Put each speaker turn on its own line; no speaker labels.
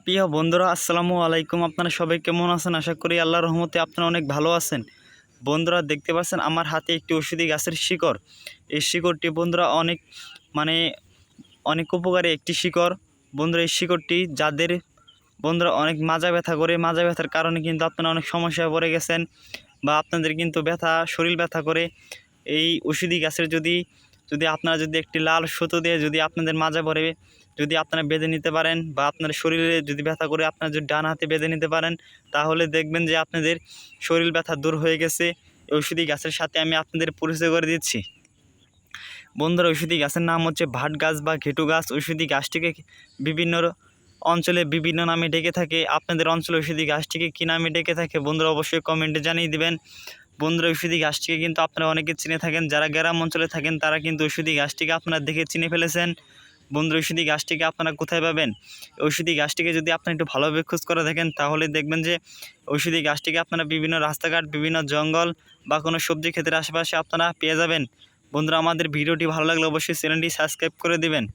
প্রিয় বন্ধুরা, আসসালামু আলাইকুম। আপনারা সবাই কেমন আছেন? আশা করি আল্লাহর রহমতে আপনারা অনেক ভালো আছেন। বন্ধুরা, দেখতে পাচ্ছেন আমার হাতে একটি ঔষধি গাছের শিকড়। এই শিকড়টি বন্ধুরা মানে অনেক উপকারী একটি শিকড়। বন্ধুরা, এই শিকড়টি যাদের বন্ধুরা অনেক মাজা ব্যথা করে, মাজা ব্যথার কারণে কিন্তু আপনারা অনেক সমস্যায় পড়ে গেছেন, বা আপনাদের কিন্তু শরীর ব্যথা করে, এই ঔষধি গাছের যদি আপনারা একটি লাল সুতো দিয়ে যদি আপনাদের মাজা পড়ে যদি আপনারা বেঁধে নিতে পারেন, বা আপনার শরীরে যদি ব্যথা করে আপনারা যদি ডান হাতে বেঁধে নিতে পারেন, তাহলে দেখবেন যে আপনাদের শরীর ব্যথা দূর হয়ে গেছে। ঔষধি গাছের সাথে আমি আপনাদের পরিচয় করে দিচ্ছি। বন্ধুরা, ঔষধি গাছের নাম হচ্ছে ভাট গাছ বা ঘেটু গাছ। ঔষধি গাছটিকে বিভিন্ন অঞ্চলে বিভিন্ন নামে ডেকে থাকে। আপনাদের অঞ্চলে ঔষধি গাছটিকে কী নামে ডেকে থাকে বন্ধুরা অবশ্যই কমেন্টে জানিয়ে দিবেন। বন্ধুরা, ঔষধি গাছটিকে কিন্তু আপনারা অনেকে চিনে থাকেন। যারা গ্রাম অঞ্চলে থাকেন তারা কিন্তু ঔষধি গাছটিকে আপনারা দেখে চিনে ফেলেছেন। বন্ধুরা, ঔষধি গাছটিকে আপনারা কোথায় পাবেন? ঔষধি গাছটিকে যদি আপনারা একটু ভালোভাবে খোঁজ করে দেখেন, তাহলে দেখবেন যে ঔষধি গাছটিকে আপনারা বিভিন্ন রাস্তাঘাট, বিভিন্ন জঙ্গল বা কোনো সবজি ক্ষেতের আশেপাশে আপনারা পেয়ে যাবেন। বন্ধুরা, আমাদের ভিডিওটি ভালো লাগলে অবশ্যই চ্যানেলটি সাবস্ক্রাইব করে দিবেন।